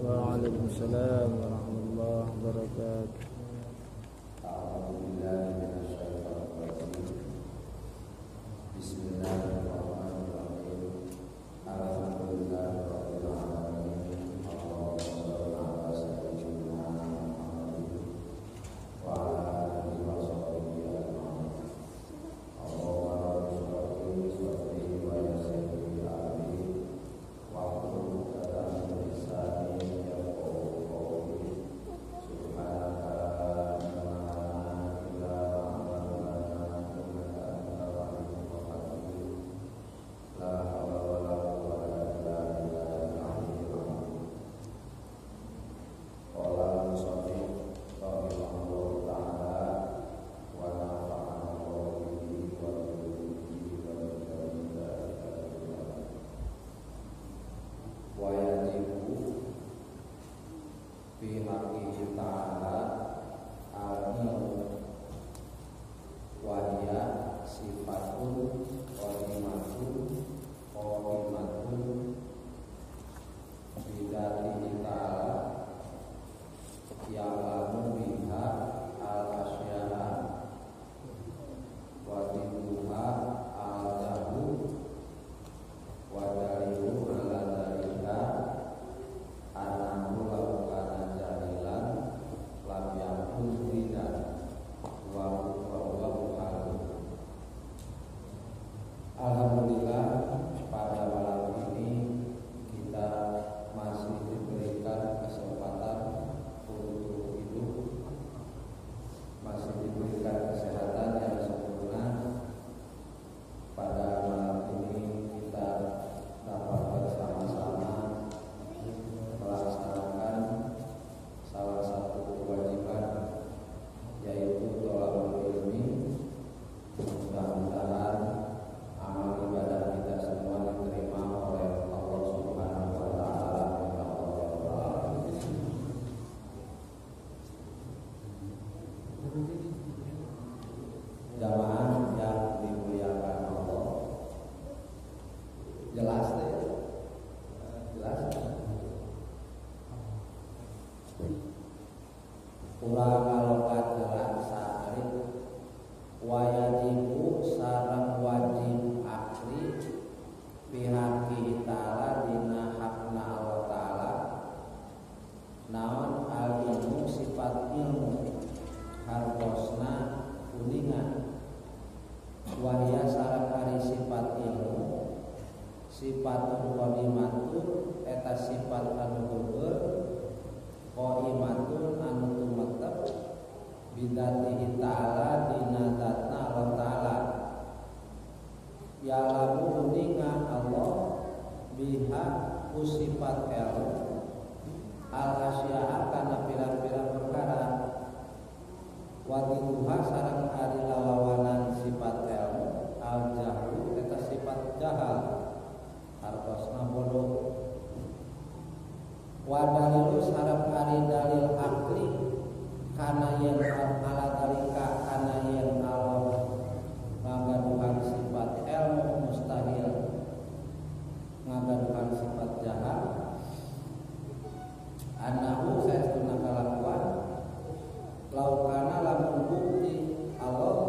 Waalaikumsalam warahmatullahi wabarakatuh. Sifatun qadimatun eta sifat anu gugur qaimatun anu tumetep bidatihi ta'ala dina zatna Allah ta'ala ya'lamu uninga Allah biha usifat ilmu al-asya'a kana pirang-pirang perkara wadituha sareng ari lawanan sifat ilmu al-jahlu eta sifat jahal hartosna bodoh wa dalilu sareng ari dalil akli kana yen ala dalika kana yen Allah ngagaduhan sifat ilmu mustahil ngagaduhan sifat jahal annahu saestuna kalakuan laukana lamun bukti Allah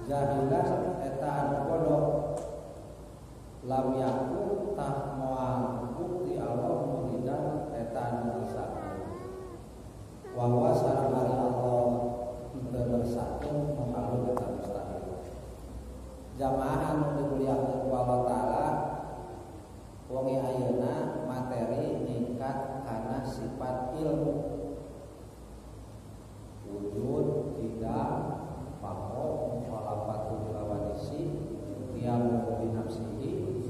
jahilan eta anu bodoh lam yakun tah moal bukti Allah muridan eta anu bersatu wa huwa sareng ari Allah teu bersatu makalu eta mustahil jamaah anu dimuliakeun ku Allah taala wong ayeuna materi ningkat kana sifat ilmu wujud tidak paham mukhalafatul hawadisi qiyamu bi nafsihi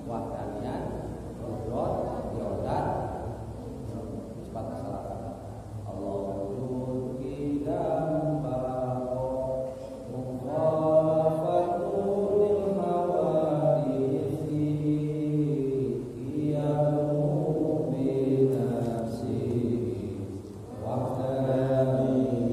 wahdaniyan rodot diodat sifat kesalahan Allah wujud tidak paham mukhalafatul hawadisi qiyamu bi nafsihi wahdaniyan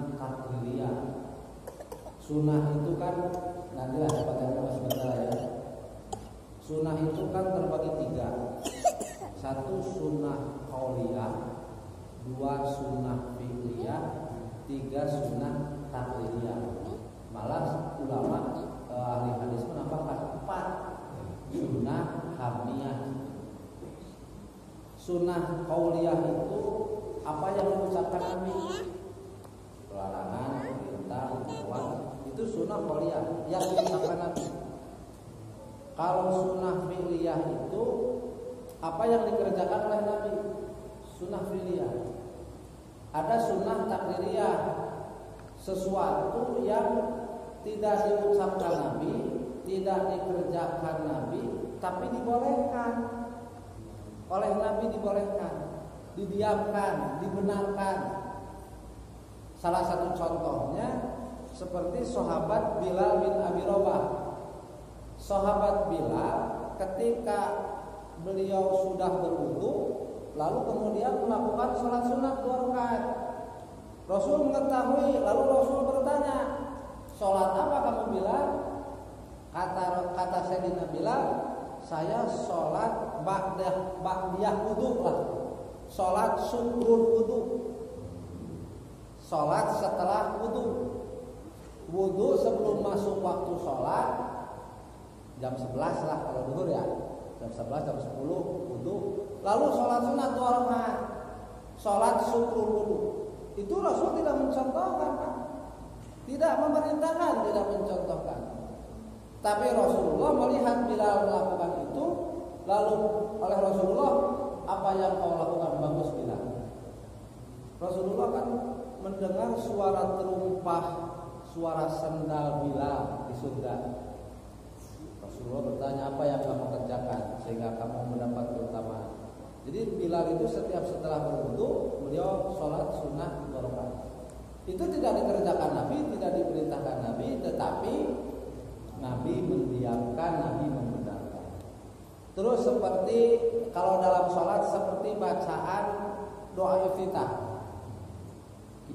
sunnah takririyah. Sunnah itu kan nantilah sebentar sebentar ya. Sunnah itu kan terbagi 3. 1 sunnah qauliyah, 2 sunnah fi'liyah, 3 sunnah takririyah. Malah ulama ahli hadis menambahkan 4 sunnah hamiyah. Sunnah qauliyah itu apa yang diucapkan Nabi, pelarangan, perintah, himbauan, itu sunnah qauliyah yang diucapkan Nabi. Kalau sunnah fi'liyah itu apa yang dikerjakan oleh Nabi, sunnah fi'liyah. Ada sunnah takririyah, sesuatu yang tidak diucapkan Nabi, tidak dikerjakan Nabi, tapi dibolehkan oleh Nabi, dibolehkan, didiamkan, dibenarkan. Salah satu contohnya seperti sahabat Bilal bin Abi Rabah. Sahabat Bilal ketika beliau sudah berwudu, lalu kemudian melakukan sholat sunat 2 rakaat. Rasul mengetahui, lalu Rasul bertanya, sholat apa kamu Bilal? Kata Sayyidina Bilal, saya sholat ba'diyah wudu lah, sholat syukrul wudu, sholat setelah wudu. Wudu sebelum masuk waktu sholat jam 11 lah kalau duhur ya, jam 11 jam 10 wudu, lalu sholat sunat 2 rakaat, sholat syukrul wudu. Itu Rasul tidak mencontohkan kan? Tidak memerintahkan, tidak mencontohkan. Tapi Rasulullah melihat Bilal melakukan itu, lalu oleh Rasulullah, apa yang kau lakukan bagus Bilal. Rasulullah kan mendengar suara terumpah, suara sendal Bilal di surga. Rasulullah bertanya, apa yang kamu kerjakan sehingga kamu mendapat keutamaan. Jadi Bilal itu setiap setelah berwudu beliau sholat sunnah 2 rakaat. Itu tidak dikerjakan Nabi, tidak diperintahkan Nabi, tetapi Nabi mendiamkan, Nabi membenarkan. Terus seperti kalau dalam sholat seperti bacaan doa iftitah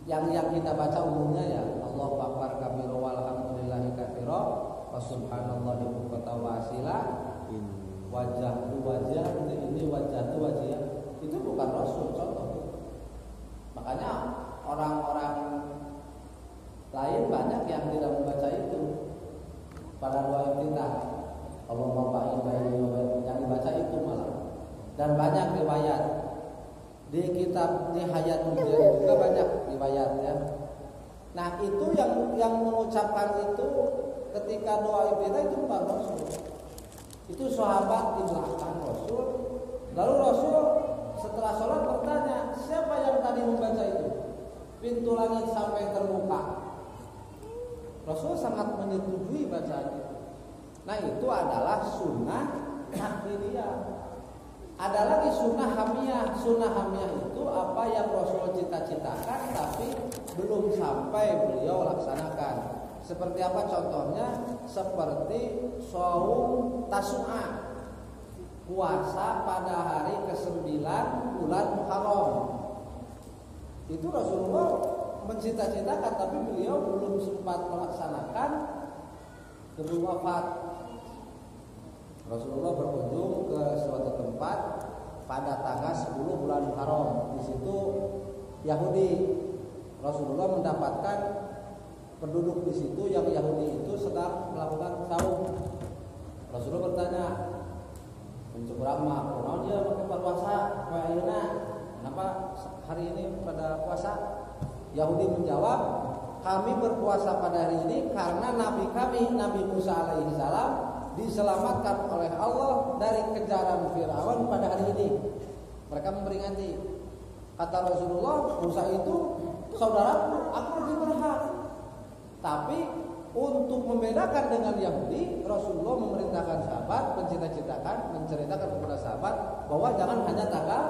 yang kita baca umumnya ya, Allahu akbar kabira walhamdulillahi katsira wa subhanallahi bukratan wa asila. Wajah tu wajah, ini wajah tu wajah, itu bukan Rasul contoh. Makanya orang-orang lain banyak yang tidak membaca itu pada doa iftitah. Allah ma'in yang dibaca itu malah. Dan banyak riwayat di kitab Nihayatul Jalil juga banyak riwayat ya. Nah itu yang mengucapkan itu ketika doa iftitah itu bukan Rasul. Itu sahabat di belakang Rasul. Lalu Rasul setelah sholat bertanya, siapa yang tadi membaca itu? Pintu langit sampai terbuka. Rasul sangat menyetujui bacaan itu. Nah itu adalah sunnah takririyah. Ada lagi sunnah hamiyah. Sunnah hamiyah itu apa yang Rasul cita-citakan tapi belum sampai beliau laksanakan. Seperti apa contohnya? Seperti shaum Tasu'a, puasa pada hari ke-9 bulan Muharram. Itu Rasulullah mencita-citakan tapi beliau belum sempat melaksanakan sebelum wafat. Rasulullah berkunjung ke suatu tempat pada tanggal 10 bulan Muharram. Di situ Yahudi. Rasulullah mendapatkan penduduk di situ yang Yahudi itu sedang melakukan saum. Rasulullah bertanya, "Mencuk rahmah, kenapa dia pakai puasa? Kenapa hari ini pada puasa?" Yahudi menjawab, "Kami berpuasa pada hari ini karena Nabi kami, Nabi Musa alaihi salam, diselamatkan oleh Allah dari kejaran Firaun pada hari ini." Mereka memperingati. Kata Rasulullah, "Musa itu saudaraku, aku lebih berhak." Tapi untuk membedakan dengan Yahudi, Rasulullah memerintahkan sahabat, menceritakan kepada sahabat bahwa jangan hanya tanggal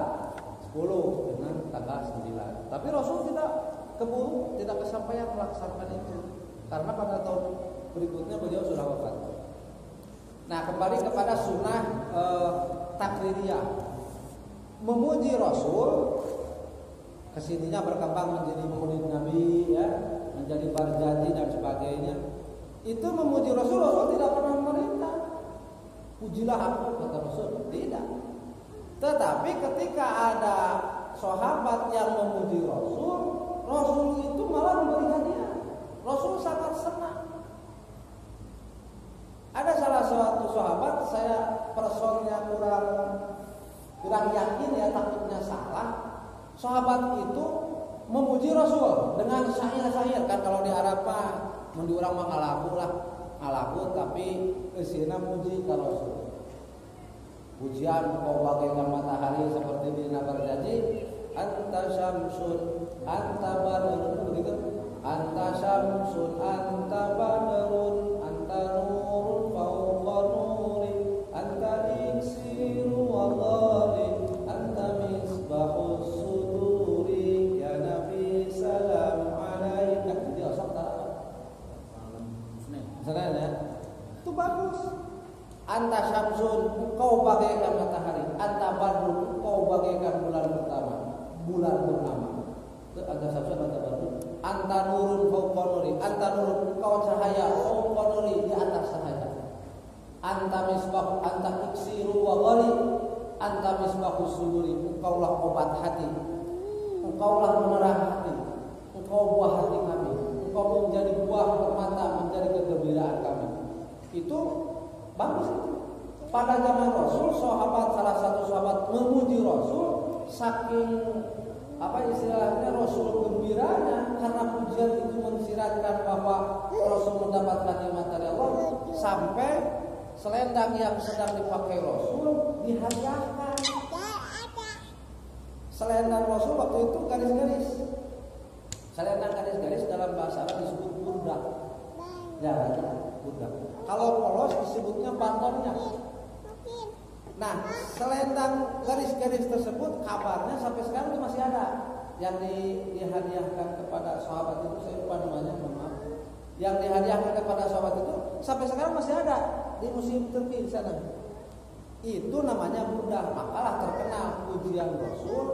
10 dengan tanggal 9. Tapi Rasul tidak keburu, tidak kesampaian melaksanakan itu karena pada tahun berikutnya beliau sudah wafat. Nah, kembali kepada sunnah takririyah. Memuji Rasul kesininya berkembang menjadi murid Nabi, ya, menjadi berjanji dan sebagainya. Itu memuji Rasul, Rasul tidak pernah memerintah. Pujilah aku, kata Rasul, tidak. Tetapi ketika ada sahabat yang memuji Rasul, Rasul itu malah memberi hadiah. Rasul sangat senang. Ada salah satu sahabat, saya personnya kurang yakin ya, takutnya salah. Sahabat itu memuji Rasul dengan syair-syair, kan kalau di Arab mah mun urang mah ngalaku tapi eusina muji ka Rasul. Pujian kau bagaikan matahari seperti di berjanji, anta syamsun anta badrun, begitu. Anta syamsun anta badrun anta nurun fawqa nuri anta iksiru wa dhari anta misbahus suduri ya Nabi salam alaika. Dia sok tak misalnya ya, itu bagus. Anta syamsun, engkau bagaikan matahari. Anta badrun, engkau bagaikan bulan pertama, bulan purnama. Itu anta syamsun, anta badrun. Anta nurun fawqa nuri, anta nurun, engkau cahaya fawqa nuri, di atas cahaya. Anta misbah, anta iksiru wa ghali, anta misbahu suduri, engkaulah obat hati, engkaulah penerang hati, engkau buah hati kami, engkau menjadi buah permata, menjadi kegembiraan kami. Itu bagus itu. Pada zaman Rasul, salah satu sahabat memuji Rasul, saking istilahnya Rasul gembiranya karena pujian itu mensiratkan bahwa Rasul mendapatkan nikmat dari Allah, sampai selendang yang sedang dipakai Rasul dihadiahkan. Selendang Rasul waktu itu garis-garis. Selendang garis-garis dalam bahasa Arab disebut burdak. Ya, burdak. Kalau polos disebutnya bantonnya. Nah, selendang garis-garis tersebut kabarnya sampai sekarang itu masih ada. Yang dihadiahkan kepada sahabat itu, saya lupa namanya, maaf. Yang dihadiahkan kepada sahabat itu sampai sekarang masih ada di museum Turki di sana. Itu namanya burdah. Makalah terkenal pujian Rasul,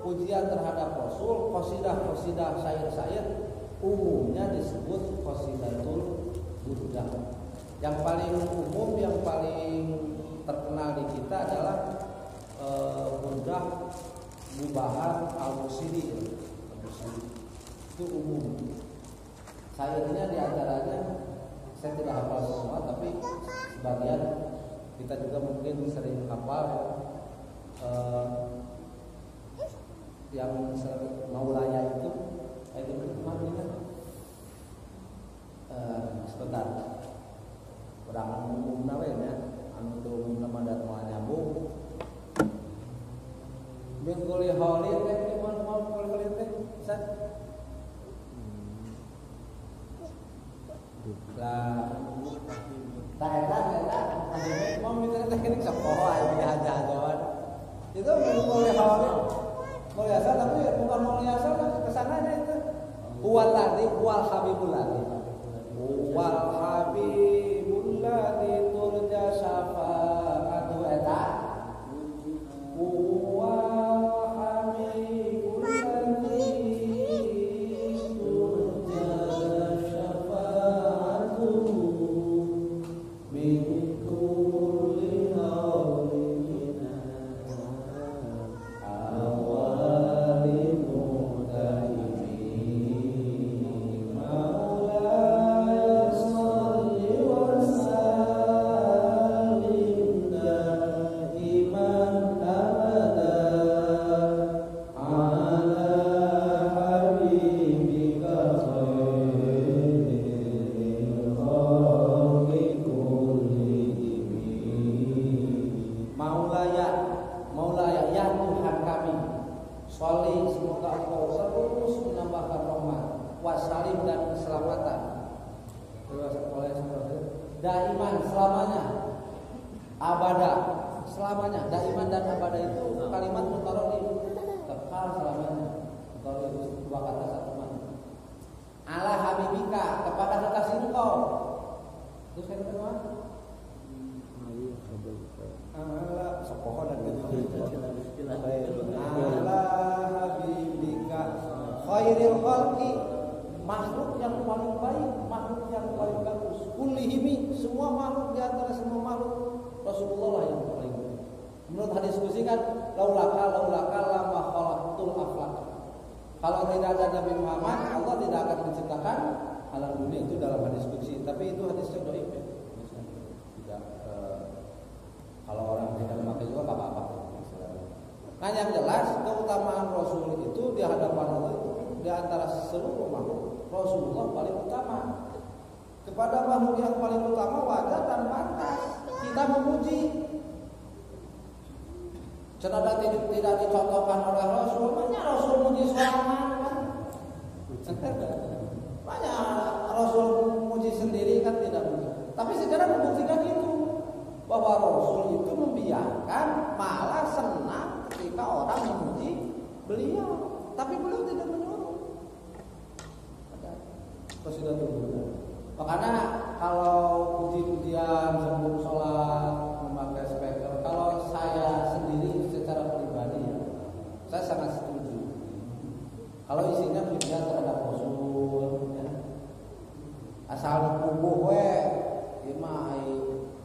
pujian terhadap Rasul, qasidah-qasidah, syair-syair umumnya disebut qasidatul burdah. Yang paling umum, yang paling terkenal di kita adalah burdah Mubahar Al-Busiri. Itu umum. Syairnya diantaranya saya tidak hafal semua, tapi sebagian kita juga mungkin sering hafal. Yang Maulaya itu kemarin sebentar. Kurang umum ya, anu teu umum nama dan moal nyambung. Min quli haulin teh gimana quli teh? Ustaz. Lah tak mau minta teknik sekolah ini aja-ajawan. Itu min quli haulin. Quli asal tapi bukan quli asal, kesananya itu wal habibul ladzi. Wal habibul ladzi turja syafa'atu eta. Wal habibul ladzi turja syafa'atu min kulli haulin awalin mudaimin maula salli wa sallim daiman abada ala habibika khairil khalqi kullihim. Maulaya ya Tuhan kami, sholli semoga Engkau terus menambahkan rahmat, wasalim dan keselamatan, daiman selamanya, abada selamanya. Daiman dan abada itu kalimat mutarodim, kekal selamanya. Kalau itu dua kata satu makna. Ala habibika, kepada kekasih Engkau. Terus saya kedua, ala sepohon dan gitu. Ala habibika diskusi kan laulaka lama khalaqtul aflaq. Kalau tidak ada Nabi Muhammad, Allah tidak akan menciptakan alam dunia. Itu dalam hadis qudsi, tapi itu hadisnya dhaif ya. Tidak kalau orang tidak memakai juga enggak apa-apa. Nah, yang jelas keutamaan Rasul itu di hadapan Allah itu di antara seluruh makhluk Rasulullah paling utama. Kepada makhluk yang paling utama wajar dan pantas kita memuji. Cenada tidak dicontohkan oleh Rasul, banyak Rasul muji seorang kan. Banyak Rasul muji sendiri kan tidak muji. Tapi sekarang membuktikan itu bahwa Rasul itu membiarkan, malah senang ketika orang memuji beliau, tapi beliau tidak menyuruh. Makanya kalau puji-pujian sebelum sholat memakai speaker, kalau saya sendiri secara pribadi ya, saya sangat setuju. Kalau isinya pujian terhadap Rasul, ya. Asal kubuh we, imai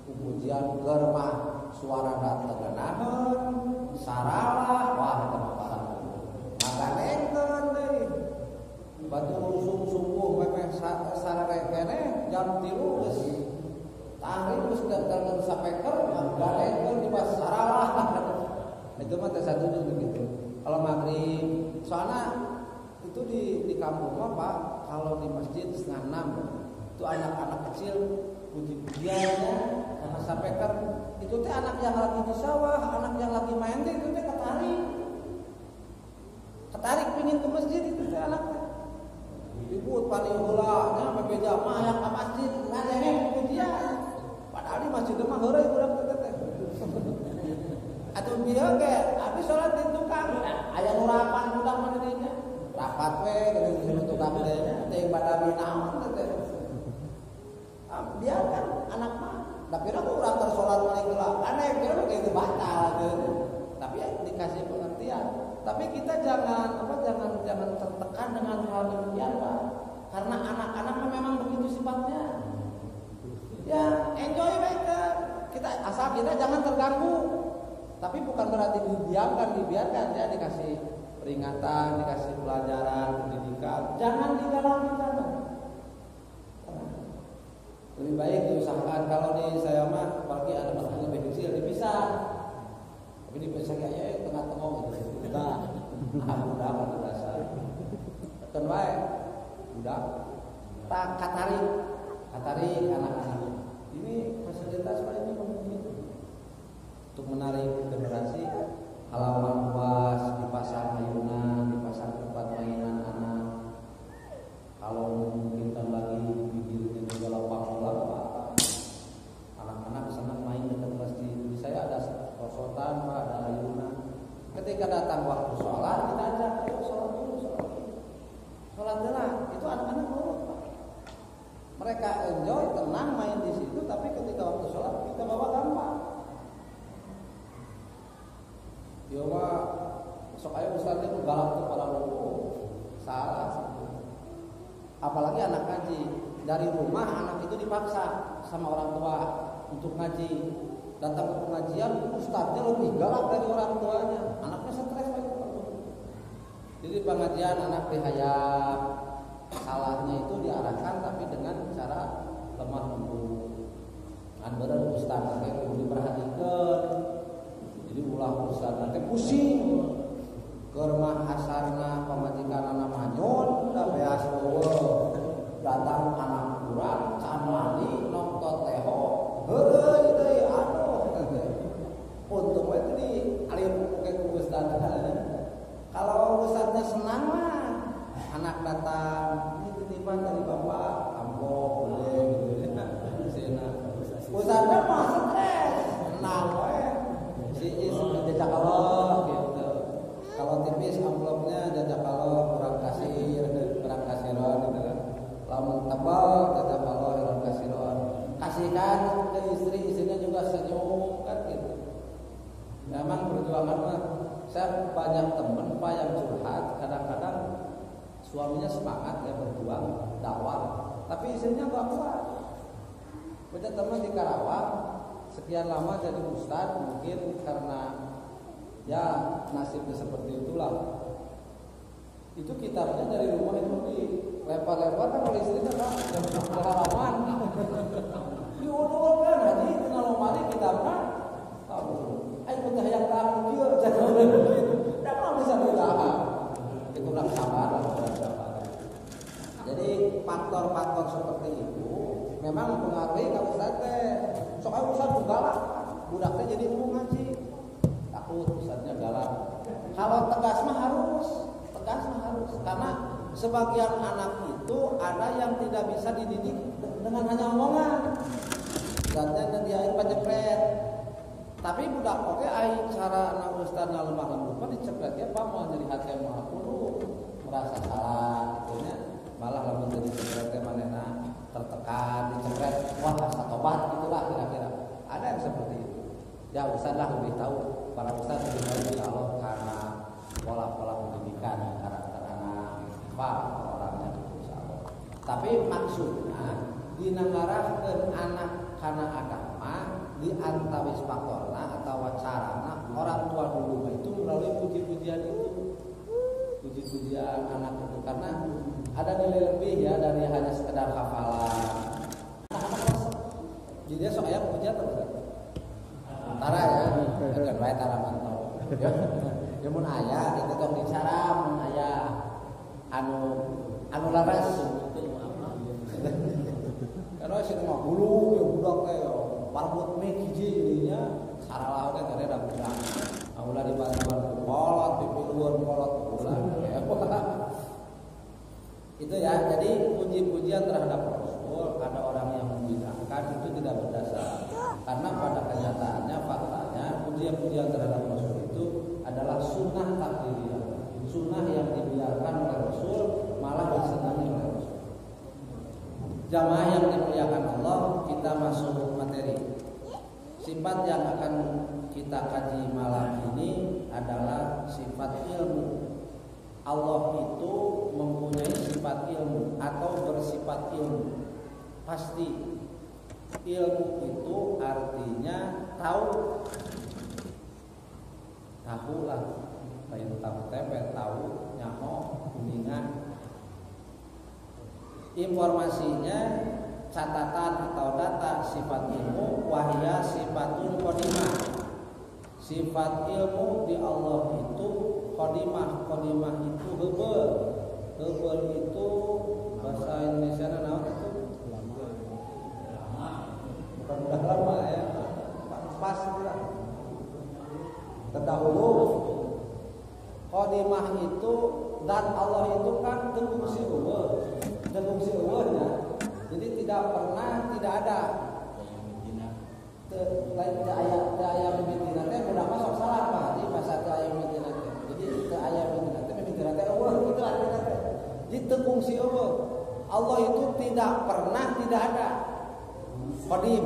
pujian germah suara tegenaheun, saralah, wah itu mah paham. Maka nengkeun deui. Batu rusung sungguh memang sarare kene jam 3 geus tari geus datang sapeker galengkeun di pas saralah. Itu mah teh satuju begitu. Kalau maghrib soalnya itu di kampung mah Pak, kalau di masjid setengah 6 itu anak-anak kecil puji-pujiannya sama sapeker itu teh anak yang lagi di sawah, anak yang lagi main teh itu teh ketarik pingin ke masjid itu teh anaknya. Ribut paling heulanya mah beda mah aya ka masjid ngadenge pujian. Padahal di masjid mah heureuy urang teh teh. Atuh bieu ge abdi salat di tukang aya nu rapat budak mah dinya. Rapat we geuning tukang teh teh badawi naon teh. Biarkan anak mah tapi aku urang keur salat paling heula aneh kira kitu batal gitu. Tapi ya dikasih pengertian. Tapi kita jangan tertekan dengan hal demikian Pak. Karena anak-anak memang begitu sifatnya. Ya enjoy mereka. Kita asal kita jangan terganggu. Tapi bukan berarti dibiarkan ya, dikasih peringatan, dikasih pelajaran, pendidikan. Jangan digalaukan. Lebih baik diusahakan kalau di saya mah apalagi ada masalah lebih kecil dipisah. Tapi dipisah kayaknya tengah-tengah gitu. Udah, udah pada dasar. Kan baik, udah. Tak katarik anak-anak. Ini fasilitas ini begitu. Untuk menarik generasi halaman luas, dipasang ayunan, dipasang tempat mainan anak. Kalau mungkin lagi di pinggirnya juga lapang-lapang, anak-anak senang main dekat masjid. Di saya ada rosotan, Pak, ada ayunan. Ketika datang waktu sholat, kita ajak, ayo sholat dulu. Sholat dulu, itu anak-anak nurut, Pak. Mereka enjoy, tenang main di situ, tapi ketika waktu sholat kita bawa gampang. Yo mah, sok ayo ustaznya itu galak tuh para logo, salah. Apalagi anak ngaji, dari rumah anak itu dipaksa sama orang tua untuk ngaji. Datang ke pengajian, ustaznya lebih galak dari orang tuanya. Anaknya stres lagi. Jadi pengajian anak dihayap, salahnya itu diarahkan tapi dengan cara lemah lembut. Kan bener ustaz nanti perlu diperhatikan. Jadi ulah ustaz nanti pusing. Germah asarna pamajikan anak manyun, da beas eueuh. Datang anak urang can mani nongtot teho. Heureuy deui aduh. Untung itu di alim ke ustaz. Kalau ustaznya senang mah anak datang ini titipan dari bapak amplop boleh gitu ya. Ustaznya mah stres, senang we. Si jajak Allah gitu. Kalau tipis amplopnya jajak Allah kurang kasiron gitu kan. Lamun tebal jajak Allah kurang kasiron. Kasihkan ke istrinya juga senyum kan gitu. Memang perjuangan mah saya banyak teman Pak yang curhat, kadang-kadang suaminya semangat ya berjuang dakwah, tapi istrinya nggak kuat. Banyak teman di Karawang sekian lama jadi ustaz, mungkin karena Ya nasibnya seperti itulah. Itu kitabnya dari rumah itu dilempar-lempar kan oleh istrinya kan halaman. Diodol kan haji kenal mari kitabnya. Tahu. Ayo teh yang tahu kieu dah mau bisa ditahan. Itu udah sabar lah. Jadi faktor-faktor seperti itu memang mempengaruhi ka ustaz teh. Soal ustaz galak, budak teh jadi ilmu ngaji. Takut ustaznya galak. Kalau tegas mah harus karena sebagian anak itu ada yang tidak bisa dididik dengan hanya omongan. Ustaznya diain penjepret. Tapi budak oke ai cara anak ustaznya lemah lembut mah dicepretnya apa mau jadi hati mah kudu merasa salah gitu nya. Malah lamun jadi cepretnya manehna tertekan dicepret wah asa tobat gitulah kira-kira. Ada yang seperti itu. Ya ustaz lah lebih tahu, para ustaz lebih tahu insya Allah karena pola-pola pendidikan karakter anak istighfar orangnya insya Allah. Tapi maksudnya dinangarahkeun anak kana agama di antawis faktorna atau carana orang tua dulu itu melalui puji-pujian itu. Puji-pujian anak itu karena ada nilai lebih ya dari hanya sekedar hafalan. Jadi sok aya pujian terus. Tara ya, kan bae tara mantau. Ya mun aya itu tong dicara mun aya anu laras. Karena sih mah bulu ya budak teh parbot mie hiji jadinya saralah teh tadi da budak. Aula dibantu kolot pipiluan kolot ulah. Itu ya, jadi puji-pujian terhadap Rasul ada orang yang membid'ahkan itu tidak berdasar. Karena pada kenyataannya faktanya pujian-pujian terhadap Rasul itu adalah sunnah takdiriyah, sunnah yang dibiarkan oleh Rasul malah disenangi oleh Rasul. Jamaah yang dimuliakan Allah, kita masuk materi. Sifat yang akan kita kaji malam ini adalah sifat ilmu. Allah itu mempunyai sifat ilmu atau bersifat ilmu. Pasti ilmu itu artinya tahu. Tahu lah. Lain tahu tempe, tahu, nyaho, kuningan. Informasinya catatan atau data sifat ilmu wahya sifatun qadimah. Sifat ilmu di Allah itu qadimah itu heubeul. Heubeul itu bahasa Indonesia naon itu? Bukan udah lama ya. Pas lah. Terdahulu. Qadimah itu dan Allah itu kan teu fungsi eueuhnya. Jadi tidak pernah tidak ada. Lain aya mimitina teh udah masuk salah Pak. Di bahasa teh aya mimitina teh. Jadi teu aya mimitina teh eueuh itu artinya teh. Jadi teu fungsi eueuh. Allah itu tidak pernah tidak ada. Qadim.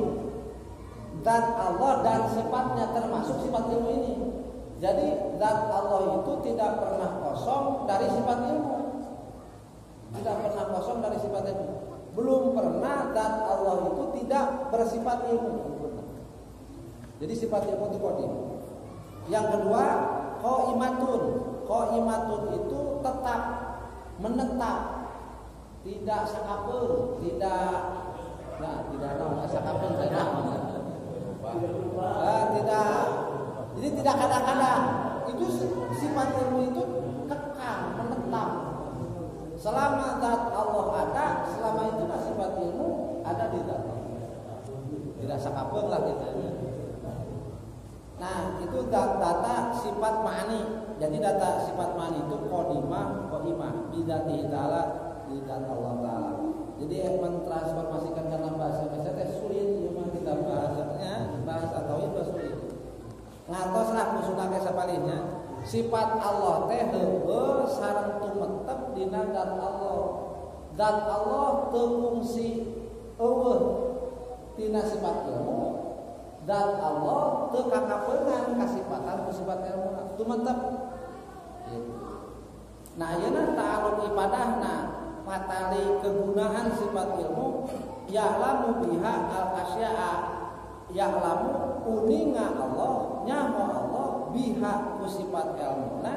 Dan Allah dan sifatnya termasuk sifat ilmu ini. Jadi zat Allah itu tidak pernah kosong dari sifat ilmu. Tidak pernah kosong dari sifat ilmu. Belum pernah zat Allah itu tidak bersifat ilmu. Jadi sifat ilmu itu qadim. Yang kedua, qaimatun. Qaimatun itu tetap, menetap. Tidak sakapeung, tidak sakapeung tidak. Tidak. Jadi tidak kadang-kadang. Itu sifat ilmu itu kekal, menetap. Selama zat Allah ada, selama itu sifat ilmu ada di zat Allah. Tidak sakapeung lah gitu. Nah, itu data sifat ma'ani. Jadi data sifat ma'ani itu qadimah bidzatihi ta'ala, di zat Allah Ta'ala. Jadi mentransformasikan dalam bahasa Indonesia teh sulit, cuma kita bahasanya bahasa tauhid sulit. Ngatoslah kusuna ke sapalihnya. Sifat Allah teh heueuh sareng tumetep dina zat Allah. Zat Allah teu fungsi eueuh tina sifat ilmu. Zat Allah teu kakapeungan kasifatan ku sifat ilmu tumetep. Nah, ayeuna ta'alluq ibadahna patali kegunaan sifat ilmu ya'lamu biha al-asya'a ya'lamu uninga Allah nyaho Allah biha ku sifat ilmuna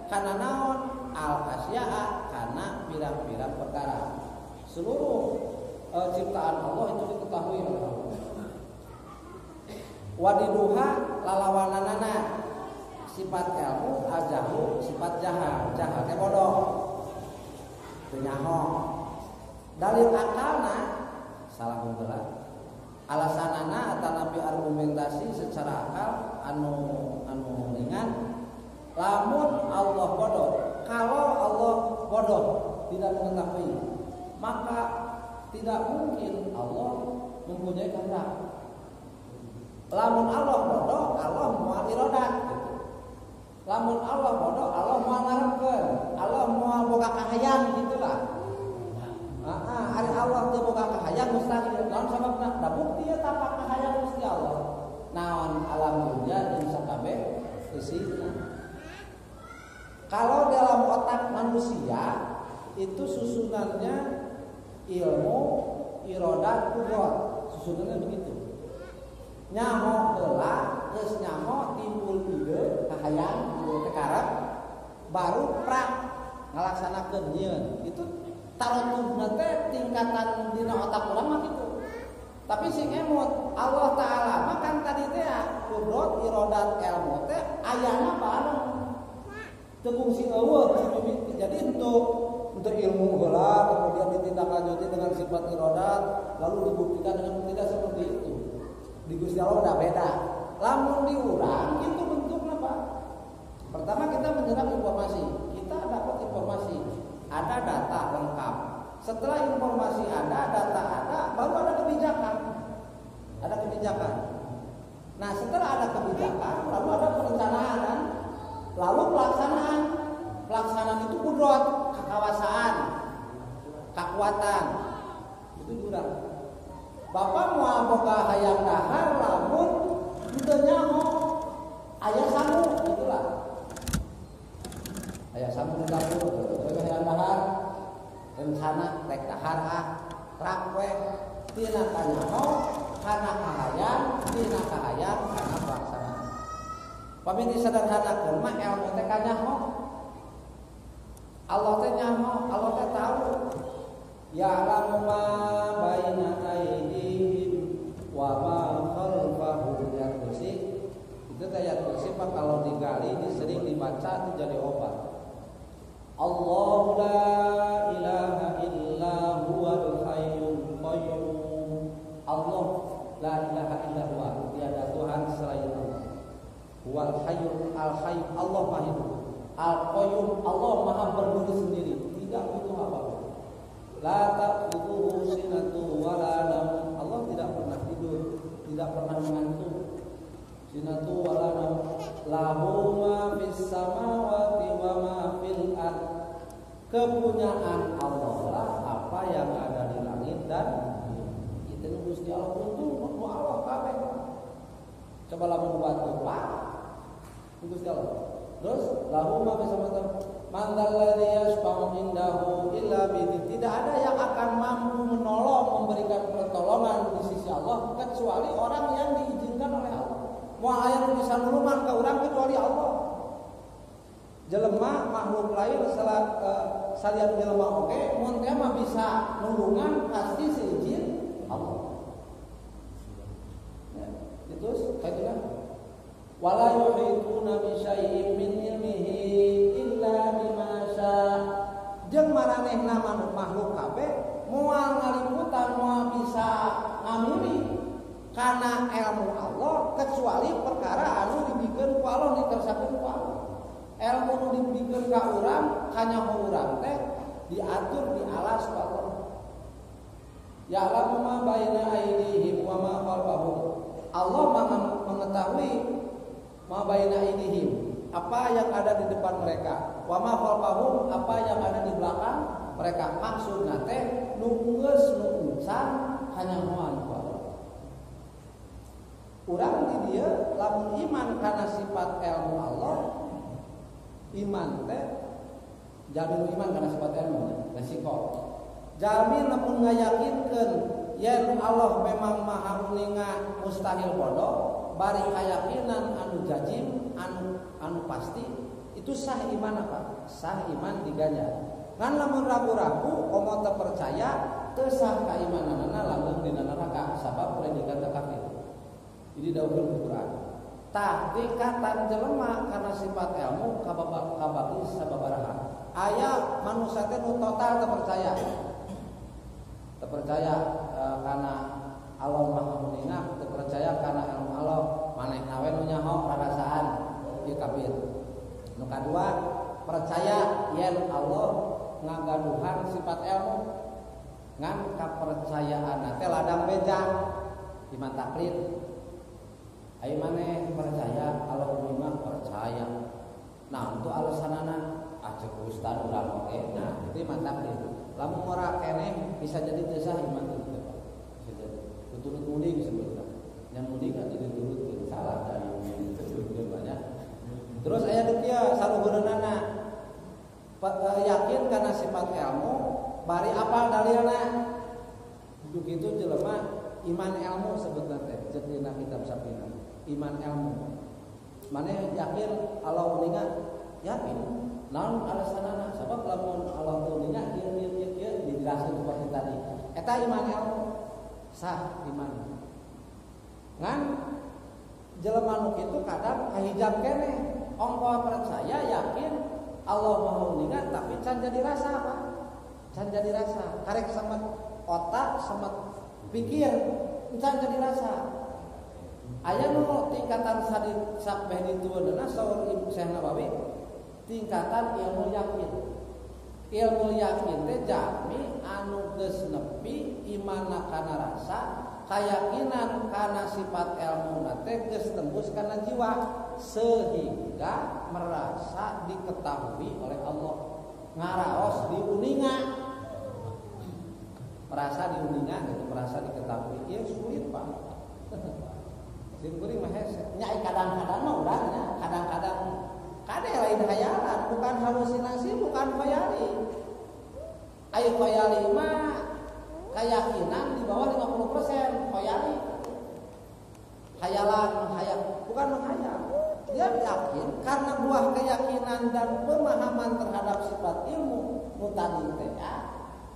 kana naon al asya'a kana pirang-pirang perkara. Seluruh ciptaan Allah itu diketahui oleh Allah. Wadiduha lalawananana sifat ilmu ajahu sifat jahal teh bodoh teu nyaho. Dalil akalna salah heula. Alasanana atanapi argumentasi secara akal anu ringan. Lamun Allah bodoh, kalau Allah bodoh tidak mengetahui, maka tidak mungkin Allah mempunyai kehendak. Lamun Allah bodoh, Allah moal irodat. Lamun Allah bodoh, Allah moal ngarepkeun, Allah moal boga kahayang gitulah. Hari Allah teu boga kahayang mustahil. Naon sababna? Da bukti ieu tapak kahayang Gusti Allah. Naon alam dunya jeung sakabeh isina. Kalau dalam otak manusia itu susunannya ilmu, irodat, kudrat, susunannya begitu. Nyaho heula, geus nyaho timbul ide, kahayang, timbul tekarep, baru prak ngalaksanakeun nyieun. Itu tarotubna teh tingkatan dina otak urang mah kitu. Tapi sing emot Allah taala mah kan tadi teh kudrat, irodat, ilmu teh ayana bareng. Teu fungsi eueuh jadi untuk ilmu heula kemudian ditindaklanjuti dengan sifat irodat lalu dibuktikan dengan tidak seperti itu. Di Gusti Allah udah beda. Lamun di urang itu bentuknya Pak. Pertama kita menyerap informasi. Kita dapat informasi, ada data lengkap. Setelah informasi ada, data ada, baru ada kebijakan. Ada kebijakan. Nah, setelah ada kebijakan, lalu ada perencanaan. Lalu pelaksanaan itu kudrat, kekawasaan, kekuatan. Itu juga. Bapak mau boga hayang dahar lamun teu nyaho aya sangu gitulah. Aya sangu di dapur boga hayang dahar rencana rek dahar rak we tina kanyaho kana kahayang tina kahayang kana pelaksanaan. Pamiti sederhanakeun mah ilmu teh kanyaho. Allah teh nyaho, Allah teh tahu. Ya'lamu ma baina aydihim wa ma khalfahum ayat kursi. Itu ayat kursi Pak kalau digali ini sering dibaca itu jadi obat. Allahu la ilaha illa huwal hayyul qayyum. Allah la ilaha illa huwa, tiada Tuhan selain Allah. Huwal hayyul al-hayy, Allah Maha Hidup. Al-qayyum, Allah Maha berdiri sendiri, tidak butuh apa-apa. La ta'khudhuhu sinatun wa la naum. Allah tidak pernah tidur, tidak pernah mengantuk. Sinatun wa la naum. Lahu ma fis samawati wa ma fil ard. Kepunyaan Allah lah apa yang ada di langit dan bumi. Itu Gusti Allah untung nu Allah kabeh. Coba lamun buat Pak Gusti Allah. Terus lahu ma fis samawati man dzalladzi yashfa'u indahu illa bi'idznih. Tidak ada yang akan mampu menolong, memberikan pertolongan di sisi Allah kecuali orang yang diizinkan oleh Allah. Moal aya nu bisa nulungan ka urang kecuali Allah. Jelema makhluk lain salian jelema oge mun teh mah bisa nulungan pasti seizin Allah. Ya, itu kaituna wala yuhituna bi syai'in min ilmihi illa bima syaa. Jeung maranehna makhluk kabeh moal ngaliputan moal bisa ngamiri kana ilmu Allah kecuali perkara anu dibikeun ku Allah dikersakakeun ku Allah. Ilmu nu dibikeun ka urang kanyaho urang teh diatur dialas ku Allah. Ya'lamu ma baina aydihim wa ma khalfahum. Allah mengetahui ma baina aydihim, apa yang ada di depan mereka, wa ma khalfahum, apa yang ada di belakang mereka. Maksudna teh nu geus nu encan kanyahoan ku Allah. Urang di dieu lamun iman kana sifat ilmu Allah, iman teh jamin iman kana sifat ilmu resiko. Jamin lamun ngayakinkeun yen Allah memang maha uninga mustahil bodoh bari kayakinan anu jajim anu pasti itu sah iman apa? Sah iman diganya. Ngan lamun ragu-ragu komo teu percaya teu sah kaimananna langgeng dina neraka sabab predikat kafir. Jadi dawuhkeun Quran. Tah tingkatan jelema karena sifat ilmu kabagi sababaraha. Aya manusia teh nu total teu percaya. Teu percaya karena Allah Maha Muninga, teu percaya karena ilmu Allah, manehna we nu nyaho rarasaan ieu kafir. Nu kadua percaya yen Allah ngagaduhan sifat ilmu ngan kapercayaan teh ladang beja iman taklid. Ayo maneh percaya Allah mimah percaya. Nah, untuk alasanana ajak ustaz urang oge. Nah, itu iman taklid. Lamun ora keneh bisa jadi teu sah iman itu, Pak. Bisa jadi. Tuturut muding sebutna. Yang muding kan diturutkeun salah dari diturutkeun banyak. Terus aya deuk kieu saluhureunana yakin karena sifat ilmu bari apal dalilna. Begitu jelema iman ilmu sebutna teh ceuk dina kitab Safina. Iman ilmu. Mane yakin Allah uninga? Yakin. Naon alasanana? Sabab lamun Allah uninga kieu dijelaskeun seperti tadi. Eta iman ilmu. Sah iman. Ngan jelema nu kitu kadang kahijab keneh. Ongko percaya yakin Allah Maha uninga tapi can jadi rasa apa? Can jadi rasa. Karek samet otak samet pikir can jadi rasa. Aya nu tingkatan sadid sakbeh ditueunna saur Ibnu Syekh Nawawi tingkatan ilmu yakin. Ilmu yakin teh jami anu geus nepi imanna kana rasa, kayakinan kana sifat ilmu teh geus tembus kana jiwa sehingga merasa diketahui oleh Allah. Ngaraos diuninga. Merasa diuninga gitu, merasa diketahui. Ieu sulit, Pak. Sim kuring mah hese. Nya kadang-kadang mah urangnya, kadang-kadang kade lain hayalan, bukan halusinasi, bukan khayali. Aya khayali mah keyakinan di bawah 50% khayali. Hayalan, bukan menghayal. Dia yakin karena buah keyakinan dan pemahaman terhadap sifat ilmu mutadi teh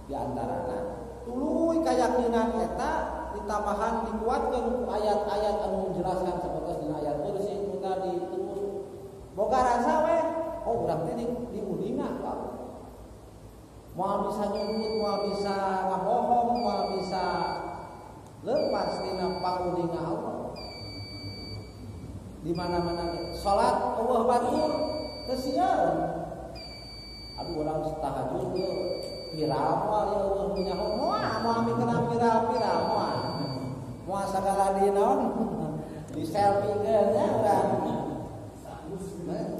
di antarana tuluy keyakinan eta ditambahan dikuatkeun ku ayat-ayat anu menjelaskan seperti dina ayat kursi itu tadi terus boga rasa we oh urang teh diuninga Pak. Moal bisa nyebut, moal bisa ngabohong, moal bisa lepas dina pauninga Allah. Di mana-mana salat Allah batur teu sieun. Aduh urang tahajud viral moal ya Allah nyaho moal mikirna viral moal sagala di naon di selfie geus nya urang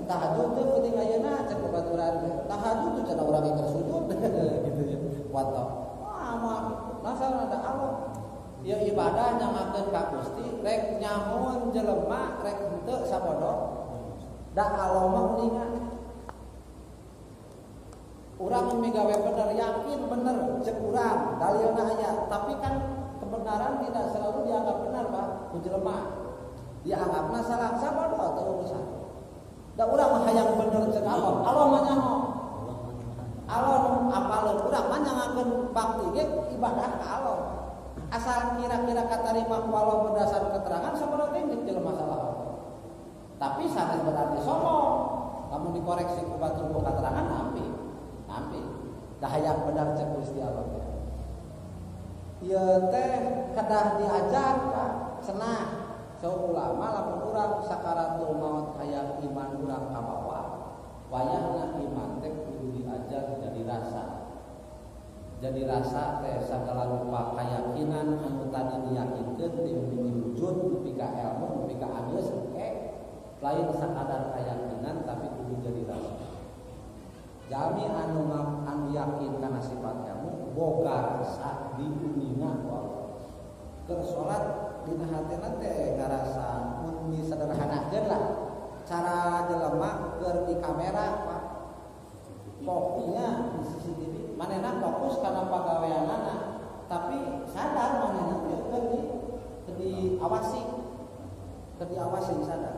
tahajud teh penting ayeuna cek babaturan tahajud teh cenah urang keur sujud gitu ya wato moal masalah ada Allah ya ibadah nyangakeun ka Gusti rek nyahoan jelema rek henteu sabodo da Allah mah uningan. Urang migawe bener yakin bener cek urang dalilna aya tapi kan kebenaran tidak selalu dianggap benar Pak ku jelema dianggapna salah sabodo teu urusan da urang mah hayang bener cek Allah mah nyaho Allah apaleun urang mah nyangakeun bakti ge ibadah ka Allah asal kira-kira katarima ku Allah berdasar keterangan sabodo teh jelema salah tapi sanes berarti sombong lamun dikoreksi ku batur ku keterangan nampi dah hayang benar cek Gusti Allah. Ieu teh kedah diajar Pak, cenah saur ulama lamun urang sakaratul maut hayang iman urang ka bawah, wayahna iman teh kudu diajar jadi rasa. Jadi rasa teh sagala rupa keyakinan anu tadi diyakinkeun diwujud nepi ka ilmu, nepi ka ageus lain sakadar keyakinan tapi kudu jadi rasa. Jami anu yakin kana sifat ilmu boga rasa diuningan Allah. Keur salat dina hatena teh ngarasa mun disederhanakeun lah cara jelema keur di kamera Pak. Fokusnya di CCTV, manehna fokus kana pagaweanana tapi sadar manehna diawasi. Keur diawasi sadar.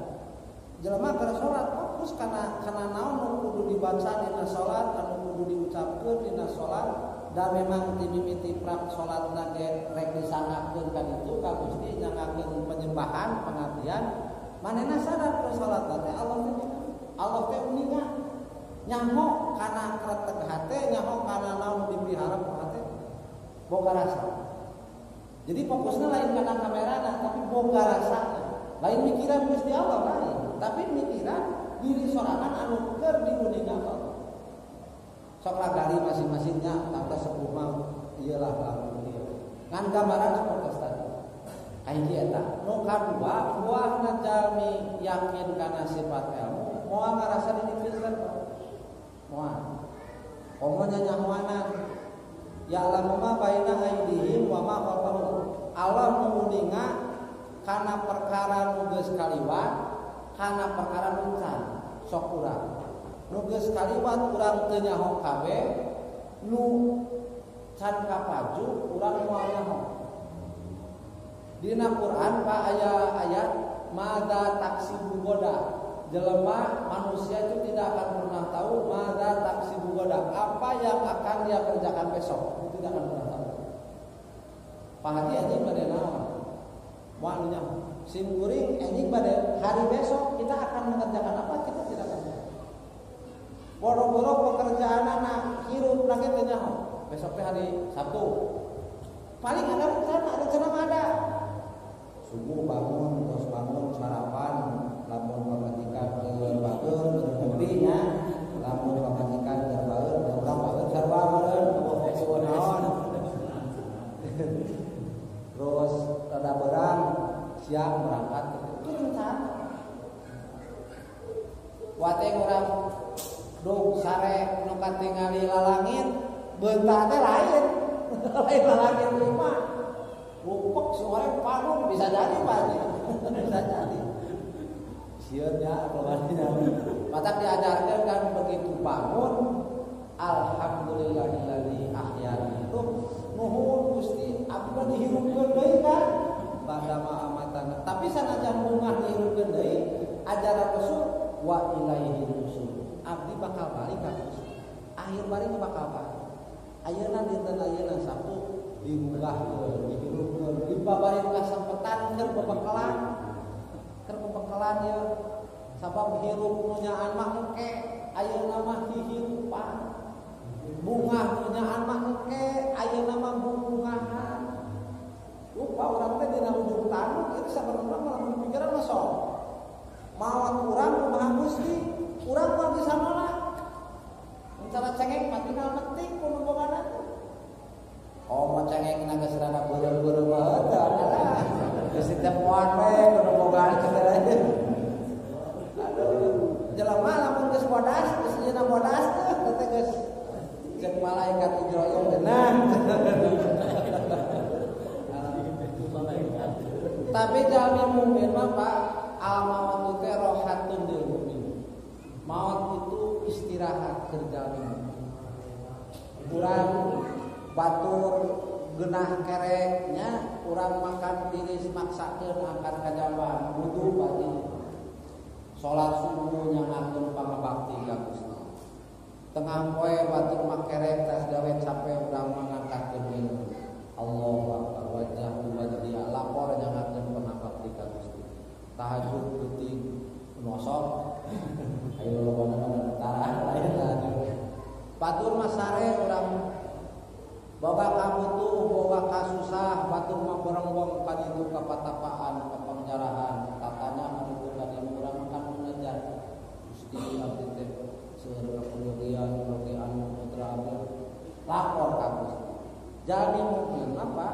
Jelema keur salat fokus kana naon nu kudu dibaca dina salat, anu kudu diucapkeun dina salat, dan memang dimimiti prak salatna ge rek disangakeun ka ditu ka Gusti nyangakeun penyembahan pangabdian, manehna sadar keur salat teh Allah teh uninga nyaho kana kretek hate, nyaho kana naon dipihara ku hate. Boga rasa. Jadi fokusnya lain kana kamerana tapi boga rasana. Lain mikiran Gusti Allah lain. Tapi mikiran diri sorangan anu keur diuningan Allah. Sok lagari masing-masingnya tangga sepuh mah iyalah lamun ieu. Ngan gambaran sapertos tadi. Ai kieu eta. Nu kadua buahna jalmi yakin kana sifat ilmu, moal ngarasa dipikirkeun. Moal. Komonya nyahoanan. Ya alamu ma baina aidihim wa ma khalfahum. Allah nuuninga kana perkara nu geus kaliwat kana perkara nuncan sok urang nu geus kaliwat urang teu nyaho kabeh nu can kapaju urang moal nyaho dina Quran pa aya ayat mada taksibu goda jelema manusia itu tidak akan pernah tahu mada taksibu goda apa yang akan dia kerjakan besok itu tidak akan pernah tahu pahadi aja pada naon moal nyaho sim kuring anjing pada hari besok kita akan mengerjakan apa kita tidak akan tahu. Boro-boro pekerjaan anak hirup lagi teh nyaho. Besok teh hari Sabtu. Paling ada rencana ada. Subuh bangun, terus bangun sarapan, lamun pamatikan ke bageun ngopi nya, lamun pamatikan ke bageun, urang bageun sarua meureun naon. Terus rada beurang siang berangkat itu rencana. Wate urang dong sare nu katingali lalangit beunta teh lain. Lain lalangit mah. Rupek sore padung bisa jadi Pak. Bisa jadi. Sieunnya keluarnya. Matak diajarkeun kan begitu bangun alhamdulillahilladzi ahyani. Itu nuhun Gusti abdi dihirupkeun deui kan. Badama amatan. Tapi sanajan bungah dihirupkeun deui, ajaran Rasul wa ilaihi nusyur. Abdi bakal balik ka Gusti. Akhir bari bakal balik. Ayeuna dinten ayeuna Sabtu dihunggahkeun, dihirupkeun, dibabari kasempetan keur bebekalan. Keur bebekalan ieu sabab hirup nu nyaan mah engke, ayeuna mah hihirupan. Bungah nu nyaan mah engke, ayeuna mah bungahan. Lupa orang teh dina ujung tanduk itu sabarang malah pikiran mah sok. Mawat urang kumaha Gusti, urang mah bisa nolak. Mencara cengeng mah tinggal metik kudu bogana. Oh mah cengeng na geus rada beureum-beureum bae adalah. Geus teh poan we kudu bogana cenah. Aduh, jelema lamun geus bodas, geus yeuna bodas teh geus jeung malaikat Ijroil genah. Tapi jalmi mukmin mah Pak, al maut teh rohatun lil mukmin. Maut itu istirahat keur jalmi. Urang batur geunah kereknya, urang makan diri maksakeun angkat ka jambaan, wudu badi. Salat subuh nyangakeun pangabakti ka Gusti. Tengah poe batur makerek tas gawe capek urang mangangkatkeun ilmu. Allahu akbar wajhahu wajhiya lapor nyangakeun pangabakti ka Gusti. Tahajud geuting nosok. Ayo lobana tara lain lagi. Batur mah sare urang boga kabutuh, boga kasusah, batur mah berengbong ka ditu ka patapaan, ka pangjarahan, katanya anu ka ditu urang kan mengejar Gusti abdi teh seueur kapululian bagi anu putra abdi lapor ka Gusti. Jadi mungkin apa?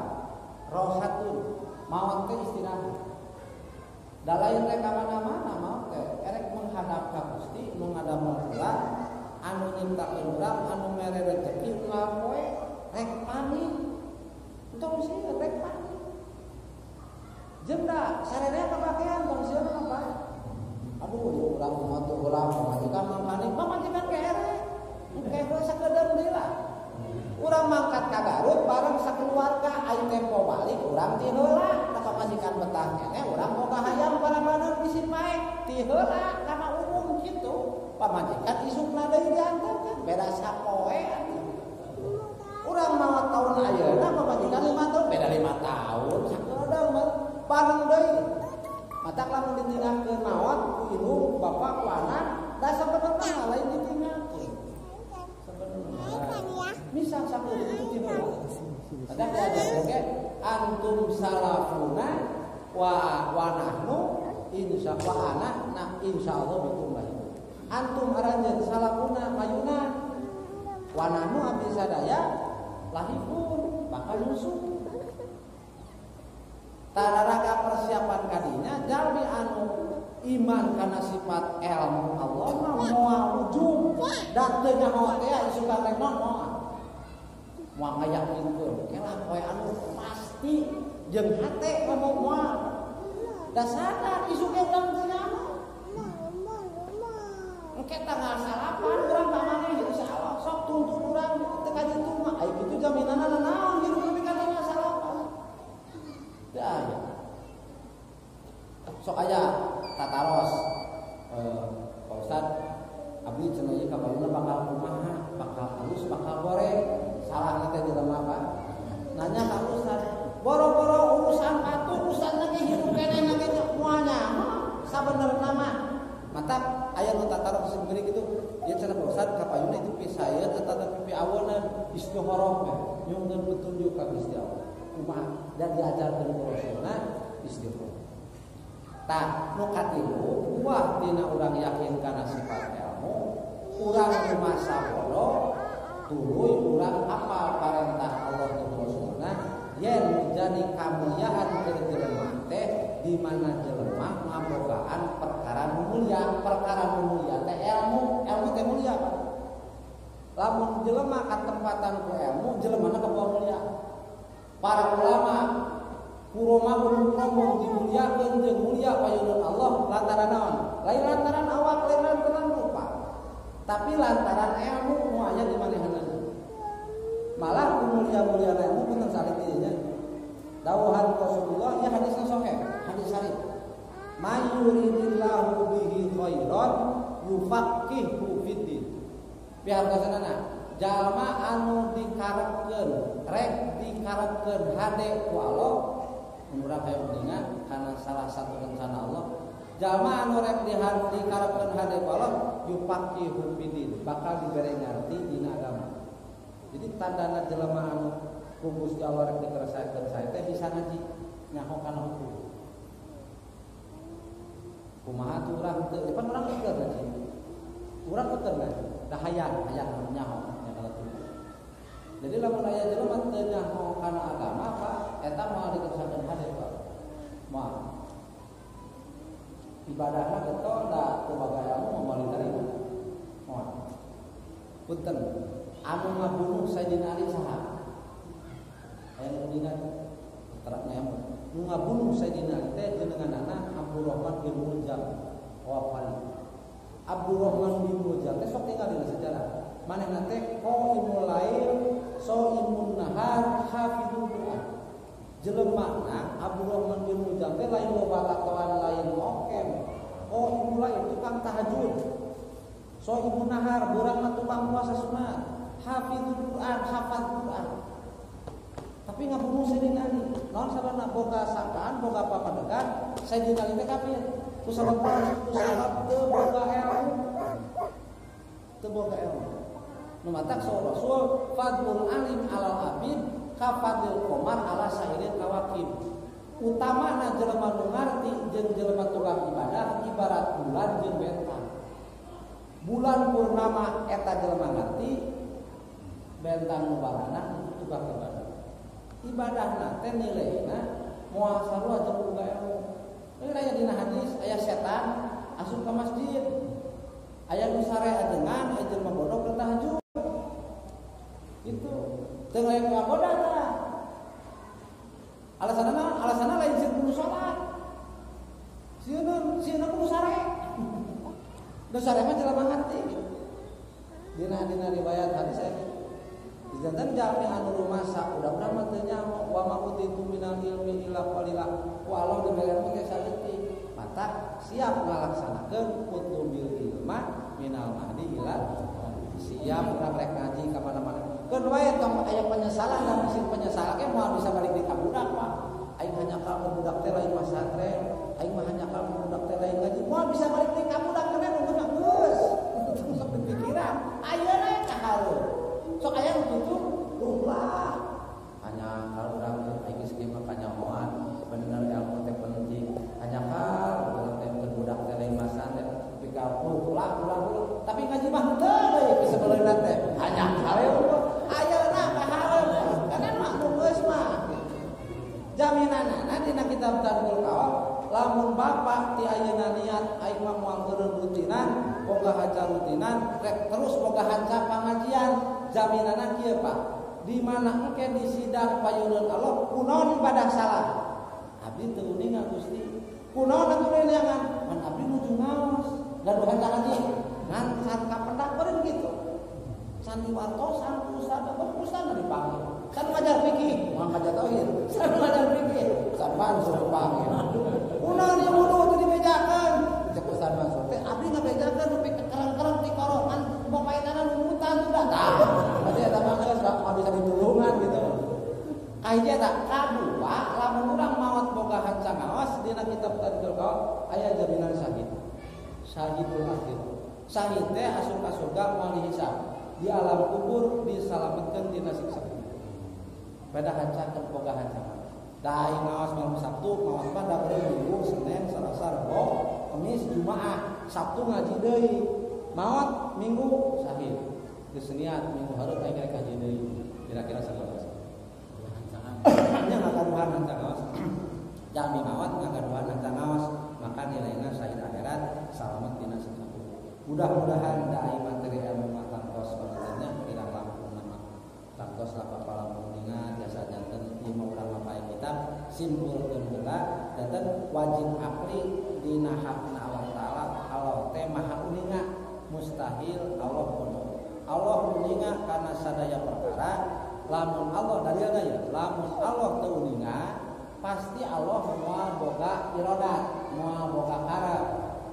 Rohatun, maut teh istirahat. Da lain teh ka mana-mana maut teh erek menghadap ka Gusti, nu ngadamel heula, anu nyiptakeun urang, anu mere rezeki ngapoe rek pani. Entong sih rek pani. Jemda sararea kabakean tong sieun apa? Aduh, urang mah teu ulah majikan mangkani, majikan ke erek. Engke we sakedeung deui lah. Urang mangkat ka Garut bareng sakeluarga aing tempo balik urang ti heula, tak pamajikan betah kene urang boga hayam barabaneun bisi paek ti heula kana umum kitu. Pamajikan isukna deui diantarkeun beda sapoe. Urang maot taun ayeuna pamajikan 5 tahun beda 5 tahun. Sakeudang paneng deui. Matak lamun ditinggalkeun maot ku indung bapak ku anak da sabenerna lain ditinggalkeun. Sabenerna. Misal sakeudang itu tiba. Ada oke antum salafuna wa nahnu insya Allah bikum lahir. Antum aranjeun salafuna mayuna wa nahnu abdi sadaya lahipun bakal nyusul. Tararaga persiapan kadinya jalmi anu iman kana sifat ilmu Allah mah moal ujung da teu nyaho teh suka rek moal. Moal ngayakinkeun kelah poe anu pasti jeung hate ngomong moal. Da sadar isu ge urang teu nyaho. Engke tanggal salapan urang ka maneh insyaallah sok tuntun urang teu ka ditu mah ai kitu jaminanna naon hirup nepi ka tanggal salapan. Da ya. Sok aya tataros Pak Ustad abdi cenah ieu kabarna bakal kumaha, bakal halus, bakal goreng. Salah teh jelema apa? Nanya ka Ustad, boro-boro urusan atuh urusan lagi hidup kene lagi moalnya. Sabenerna mah mata aya nu tataros segeri kitu. Ieu cenah Pak Ustad ka payuna itu pisaeun atawa pipi aweuna istihoroh mah nyungkeun petunjuk ka Gusti Allah. Kumaha dan diajarkeun ku Rasulna istihoroh. Tah nu katilu buah dina urang yakin kana sifat ilmu, urang masa bodoh, tuluy urang apal parentah Allah jeung Rasulna yen jadi kamuliaan keur jelema teh di mana jelema ngabogaan perkara mulia teh ilmu teh mulia. Lamun jelema katempatan ku ilmu jelemana kabawa mulia. Para ulama kuroma berumur dimuliakeun jeung mulia payeuneun Allah lantaran naon? Lain lantaran awak, lain lantaran rupa. Tapi lantaran ilmu nu aya di manehanna. Malah mulia-mulia ilmu pun salik ieu nya. Dawuhan Rasulullah ya hadisna sahih, hadis syarif. May yuridillahu bihi khairan yufaqihu fiddin. Pihartosanana jalma anu dikarepkeun, rek dikarepkeun hade ku Allah. Umurah kaya mendingan karena salah satu rencana Allah. Jalma anu rek dikarepkeun hade ku Allah yufaqihu fiddin, bakal dibere ngarti dina agama. Jadi tandana jelema anu ku Gusti Allah rek dikeresakeun sae teh bisa ngaji nyaho kana hukum. Kumaha tu urang teu, pan urang teu ngaji. Urang teu ngaji, da hayang nyaho kana tu. Jadi lamun aya jelema teu nyaho kana agama apa eta moal dikeresakeun hade Pak. Moal ibadahna geto da teu baga ilmu moal diterima. Moal. Punten, anu ngabunuh Sayyidina Ali saha? Aya nu ingat terapna yang nu ngabunuh Sayyidina Ali teh jenenganna Abdurrahman bin Muljam wafat. Abdurrahman bin Muljam teh sok tinggal dina sejarah. Manehna teh qaimul lail, shaimun nahar, hafizul Quran. Jelemana Abdurrahman bin Muljam teh lain loba tatoan lain mokem. Qaimul lail tukang tahajud. Shaimun nahar burangna tukang puasa sunat. Hafizul Quran, hafal Quran. Tapi ngabunuh Sayyidina Ali. Naon sabana boga sangkaan, boga papadegan, Sayyidina Ali teh kafir. Ku sabab teu boga ilmu. Teu boga ilmu. Nu matak saw Rasul fadlul alim alal abid ka fadlil qamar ala sairil kawakib. Utamana jelema nu ngarti jeung jelema tukang ibadah ibarat bulan jeung bentang. Bulan purnama eta jelema ngarti, bentang nu barana itu tukang ibadah. Ibadahna teh nileuna moal sarua jeung boga ilmu. Ini aya dina hadis aya setan asup ka masjid. Aya nu sare ajengan aya jelema bodoh keur tahajud. Itu teu lain ngaboda tah. Alasanna lain sieun kudu salat. Sieun kudu sare. Nu sare mah jelema ngarti. Dina riwayat hadis aya Jantan jami anu rumasa udah mah teu nyaho wa ma utitu minal ilmi illa qalila. Walau diberikan mah geus saeutik. Mata siap ngalaksanakeun kutubil ilma minal mahdi ila siap urang rek ngaji ka mana-mana. Keun wae tong aya penyesalan dan mesin penyesalan ge moal bisa balik di ka budak mah. Aing hanya kalau budak teh lain pesantren, aing mah hanya kalau budak teh lain ngaji, moal bisa balik di ka budak kana nu geus. Sok pikiran, ayeuna ka halu. Sok aya nu tutup ulah. Hanya kalau urang aing geus kieu mah kanyahoan, bener ilmu teh penting. Hanya kalau urang teh budak teh lain pesantren, pika ulah. Tapi ngaji mah teu deui sebelumna teh. Hanya kalau ayeuna ka halu. Kana mah nu geus mah. Jaminanana dina kitab Tadbirul Qaul lamun bapak ti ayeuna niat aing mah moal ngeureun rutinan, boga haca rutinan, rek terus boga haca pangajian. Jaminanna kieu Pak. Di mana engke di sidang payeuneun Allah kunaon ibadah salah. Abdi teu uningan Gusti. Kunaon atuh neangan? Mun abdi nuju ngaos, gaduh haca ngaji. Ngan can kapendak beureun kitu. Sandiwarto sang ustad berustad dipanggil. San ngajar fikih, moal ngajar tauhid. San ngajar fikih, san mansur panggil. Kunaon ieu wudu teu dibejakeun. Cek ustad mansur teh abdi ngabejakeun nepi ka kereng-kereng ti korongan, mau paetana numutan sudah tah. Berarti eta mah geus bisa ditulungan gitu. Kahiji eta kadua, lamun urang maot boga hanca ngaos dina kitab Tadbirul Qaul aya jaminan syahid. Syahidul akhir. Syahid teh asup ka surga moal dihisab. Di alam kubur disalametkeun dina siksa kubur. Beda hancakeun boga hancakan. Da aing ngaos malam Sabtu, maos mah da Minggu, Senin, Selasa, Rebo, Kamis, Jumaah, Sabtu ngaji deui. Maot Minggu syahid. Geus niat Minggu hareup aing rek ngaji deui. Kira-kira sabar. Nya ngakaduhan hanca ngaos. Jami maot ngakaduhan hanca ngaos, maka nilainya syahid akhirat salamet dina siksa kubur. Mudah-mudahan da aing materi ilmu tangtos kontennya kirang langkung nama tangtos lapapala muningan jasa janten lima urang mapae kitab simpulkeun heula janten wajib akli dina hakna Allah taala. Allah teh maha uninga, mustahil Allah kuno. Allah uninga kana sadaya perkara. Lamun Allah dalilna ya, lamun Allah teu uninga pasti Allah moal boga iradat, moal boga karep.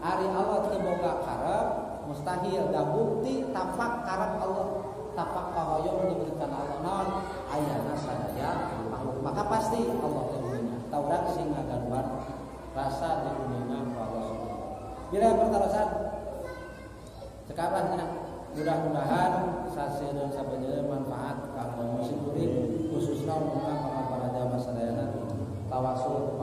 Ari Allah teu boga karep mustahil. Da bukti tapak karep Allah, tapak kahoyong diberikan Allah naon ayana sadaya makhluk, maka pasti Allah teu uninga. Taurat sing ngagaduhan rasa diuninga ku Allah subhanahu. Bila pertarosan sekarang mudah-mudahan saseureun sabeuneureun manfaat kanggo muslim khususna umumna para jamaah sadayana tawasul